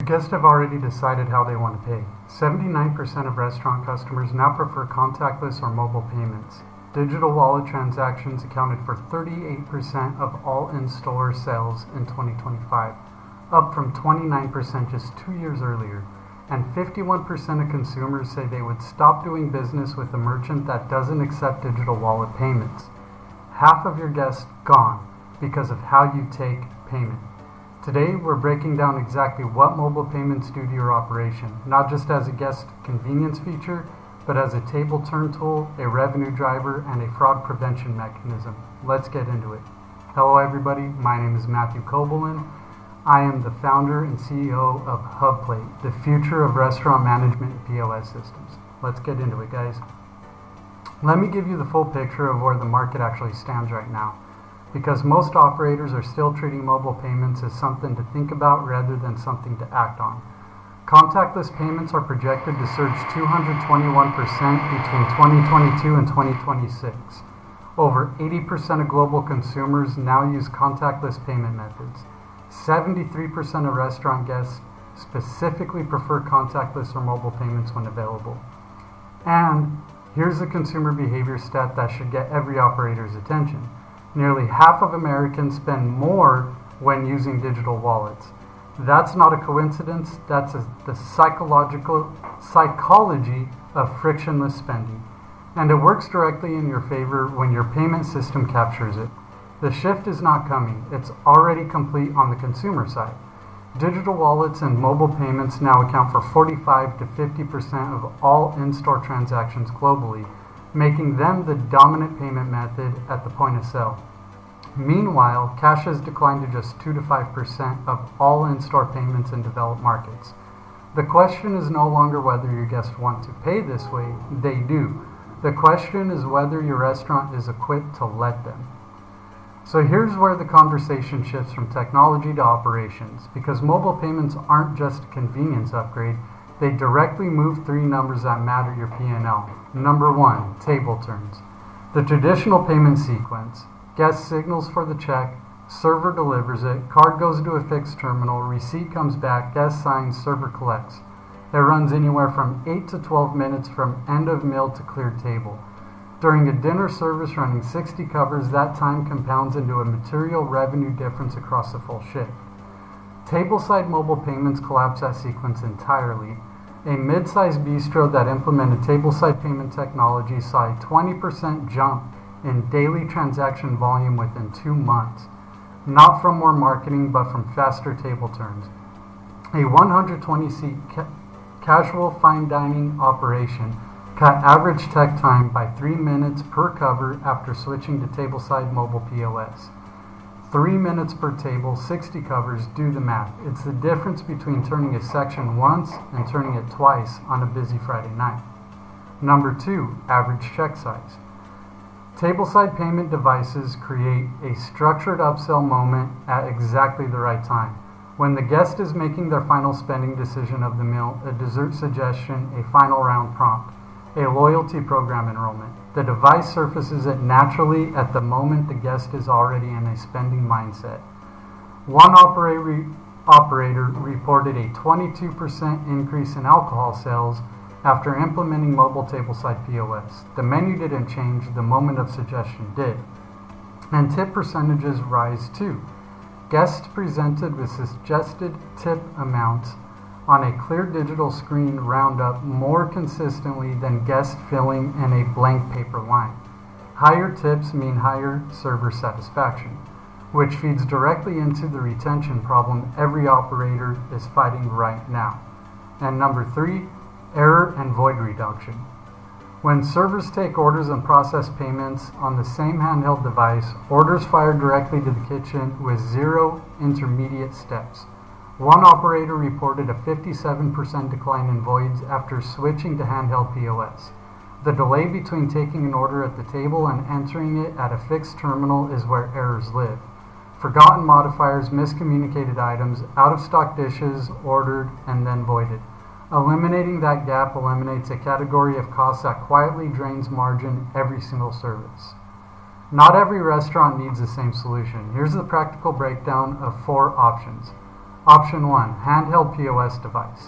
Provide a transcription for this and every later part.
Guests have already decided how they want to pay. 79% of restaurant customers now prefer contactless or mobile payments. Digital wallet transactions accounted for 38% of all in-store sales in 2025, up from 29% just 2 years earlier. And 51% of consumers say they would stop doing business with a merchant that doesn't accept digital wallet payments. Half of your guests gone because of how you take payment. Today, we're breaking down exactly what mobile payments do to your operation, not just as a guest convenience feature, but as a table turn tool, a revenue driver, and a fraud prevention mechanism. Let's get into it. Hello everybody, my name is Matthew Kobelin. I am the founder and CEO of HubPlate, the future of restaurant management and POS systems. Let's get into it, guys. Let me give you the full picture of where the market actually stands right now, because most operators are still treating mobile payments as something to think about rather than something to act on. Contactless payments are projected to surge 221% between 2022 and 2026. Over 80% of global consumers now use contactless payment methods. 73% of restaurant guests specifically prefer contactless or mobile payments when available. And here's a consumer behavior stat that should get every operator's attention. Nearly half of Americans spend more when using digital wallets. That's not a coincidence, that's the psychology of frictionless spending. And it works directly in your favor when your payment system captures it. The shift is not coming, it's already complete on the consumer side. Digital wallets and mobile payments now account for 45 to 50% of all in-store transactions globally, making them the dominant payment method at the point of sale. Meanwhile, cash has declined to just 2 to 5% of all in-store payments in developed markets. The question is no longer whether your guests want to pay this way, they do. The question is whether your restaurant is equipped to let them. So here's where the conversation shifts from technology to operations, because mobile payments aren't just a convenience upgrade, they directly move three numbers that matter your P&L. Number one, table turns. The traditional payment sequence. Guest signals for the check, server delivers it, card goes to a fixed terminal, receipt comes back, guest signs, server collects. It runs anywhere from 8 to 12 minutes from end of meal to cleared table. During a dinner service running 60 covers, that time compounds into a material revenue difference across the full shift. Tableside mobile payments collapse that sequence entirely. A mid-sized bistro that implemented tableside payment technology saw a 20% jump in daily transaction volume within 2 months, not from more marketing but from faster table turns. A 120-seat casual fine dining operation cut average tech time by 3 minutes per cover after switching to tableside mobile POS. 3 minutes per table, 60 covers, do the math. It's the difference between turning a section once and turning it twice on a busy Friday night. Number 2, average check size. Tableside payment devices create a structured upsell moment at exactly the right time. When the guest is making their final spending decision of the meal, a dessert suggestion, a final round prompt, a loyalty program enrollment. The device surfaces it naturally at the moment the guest is already in a spending mindset. One operator reported a 22% increase in alcohol sales after implementing mobile tableside POS. The menu didn't change, the moment of suggestion did. And tip percentages rise too. Guests presented with suggested tip amounts on a clear digital screen round up more consistently than guests filling in a blank paper line. Higher tips mean higher server satisfaction, which feeds directly into the retention problem every operator is fighting right now. And number 3, error and void reduction. When servers take orders and process payments on the same handheld device, orders fire directly to the kitchen with 0 intermediate steps. One operator reported a 57% decline in voids after switching to handheld POS. The delay between taking an order at the table and entering it at a fixed terminal is where errors live. Forgotten modifiers, miscommunicated items, out-of-stock dishes ordered and then voided. Eliminating that gap eliminates a category of costs that quietly drains margin every single service. Not every restaurant needs the same solution. Here's the practical breakdown of 4 options. Option 1. Handheld POS device.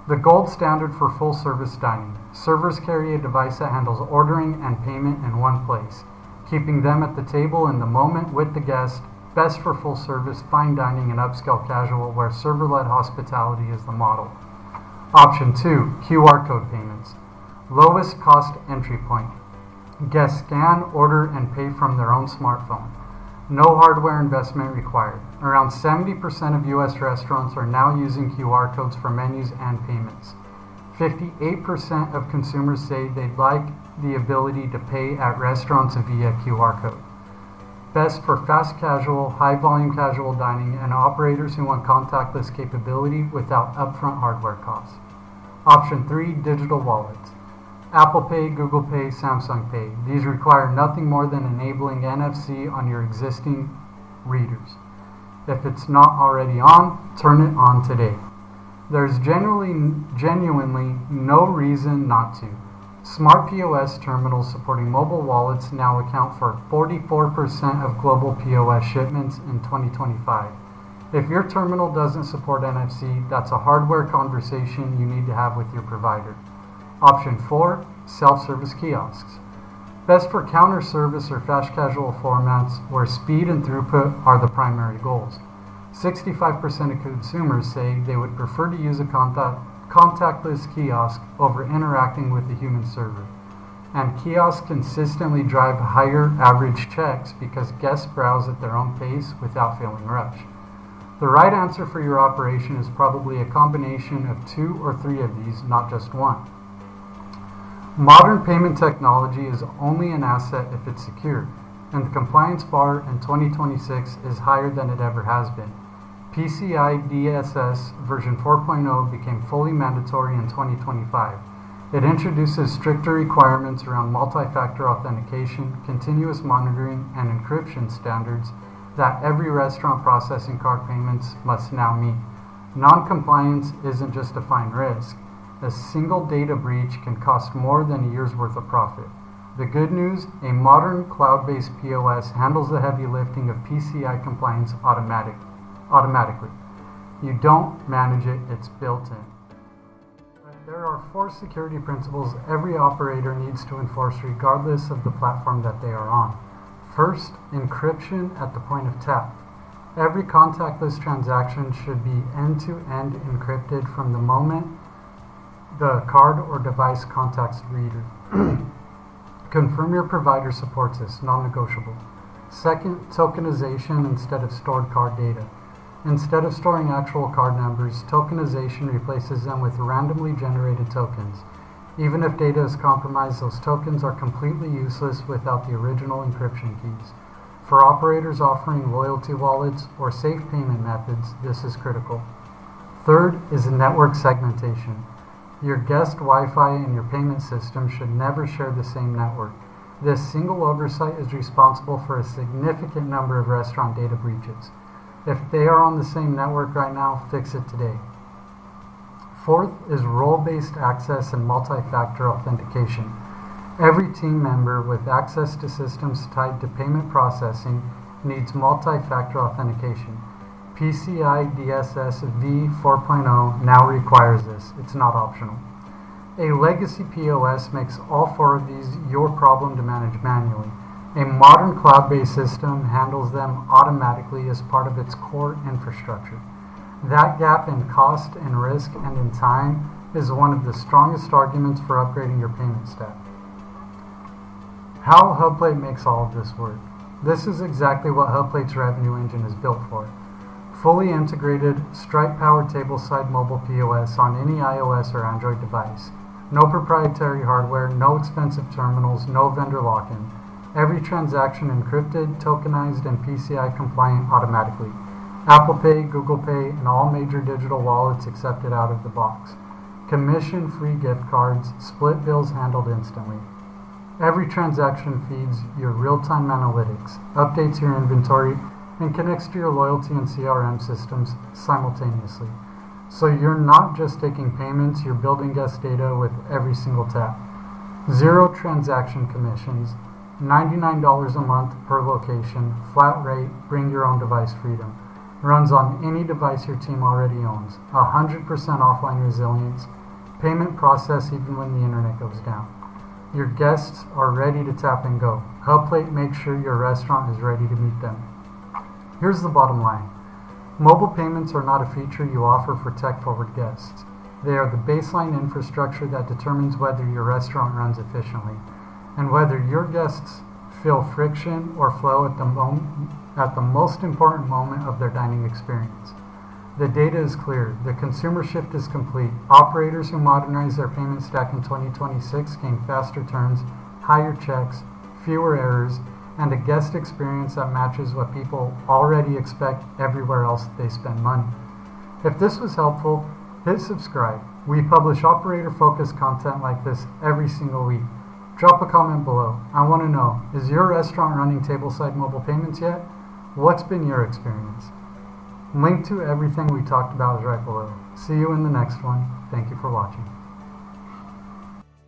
The gold standard for full-service dining. Servers carry a device that handles ordering and payment in one place, keeping them at the table in the moment with the guest, best for full-service fine dining and upscale casual where server-led hospitality is the model. Option 2. QR code payments. Lowest cost entry point. Guests scan, order, and pay from their own smartphone. No hardware investment required. Around 70% of U.S. restaurants are now using QR codes for menus and payments. 58% of consumers say they'd like the ability to pay at restaurants via QR code. Best for fast casual, high volume casual dining and operators who want contactless capability without upfront hardware costs. Option 3. Digital wallets. Apple Pay, Google Pay, Samsung Pay. These require nothing more than enabling NFC on your existing readers. If it's not already on, turn it on today. There's genuinely no reason not to. Smart POS terminals supporting mobile wallets now account for 44% of global POS shipments in 2025. If your terminal doesn't support NFC, that's a hardware conversation you need to have with your provider. Option 4. Self-service kiosks. Best for counter service or fast casual formats where speed and throughput are the primary goals. 65% of consumers say they would prefer to use a contactless kiosk over interacting with a human server. And kiosks consistently drive higher average checks because guests browse at their own pace without feeling rushed. The right answer for your operation is probably a combination of 2 or 3 of these, not just one. Modern payment technology is only an asset if it's secure, and the compliance bar in 2026 is higher than it ever has been. PCI DSS version 4.0 became fully mandatory in 2025. It introduces stricter requirements around multi-factor authentication, continuous monitoring, and encryption standards that every restaurant processing card payments must now meet. Non-compliance isn't just a fine risk. A single data breach can cost more than a year's worth of profit. The good news, a modern cloud-based POS handles the heavy lifting of PCI compliance automatically. You don't manage it, it's built in. There are 4 security principles every operator needs to enforce regardless of the platform that they are on. First, encryption at the point of tap. Every contactless transaction should be end-to-end encrypted from the moment the card or device contacts the reader. Confirm your provider supports this, non-negotiable. Second, tokenization instead of stored card data. Instead of storing actual card numbers, tokenization replaces them with randomly generated tokens. Even if data is compromised, those tokens are completely useless without the original encryption keys. For operators offering loyalty wallets or safe payment methods, this is critical. Third is network segmentation. Your guest Wi-Fi and your payment system should never share the same network. This single oversight is responsible for a significant number of restaurant data breaches. If they are on the same network right now, fix it today. Fourth is role-based access and multi-factor authentication. Every team member with access to systems tied to payment processing needs multi-factor authentication. PCI DSS v4.0 now requires this. It's not optional. A legacy POS makes all 4 of these your problem to manage manually. A modern cloud-based system handles them automatically as part of its core infrastructure. That gap in cost and risk and in time is one of the strongest arguments for upgrading your payment stack. How HubPlate makes all of this work. This is exactly what HubPlate's revenue engine is built for. Fully integrated, Stripe-powered Tableside mobile POS on any iOS or Android device. No proprietary hardware, no expensive terminals, no vendor lock-in. Every transaction encrypted, tokenized, and PCI compliant automatically. Apple Pay, Google Pay, and all major digital wallets accepted out of the box. Commission-free gift cards, split bills handled instantly. Every transaction feeds your real-time analytics, updates your inventory, and connects to your loyalty and CRM systems simultaneously. So you're not just taking payments, you're building guest data with every single tap. 0 transaction commissions, $99 a month per location, flat rate, bring your own device freedom. runs on any device your team already owns, 100% offline resilience, payment process even when the internet goes down. Your guests are ready to tap and go. HubPlate makes sure your restaurant is ready to meet them. Here's the bottom line. Mobile payments are not a feature you offer for tech-forward guests. They are the baseline infrastructure that determines whether your restaurant runs efficiently and whether your guests feel friction or flow at the most important moment of their dining experience. The data is clear. The consumer shift is complete. Operators who modernize their payment stack in 2026 gain faster turns, higher checks, fewer errors, and a guest experience that matches what people already expect everywhere else they spend money. If this was helpful, hit subscribe. We publish operator-focused content like this every single week. Drop a comment below. I want to know, is your restaurant running Tableside mobile payments yet? What's been your experience? Link to everything we talked about is right below. See you in the next one. Thank you for watching.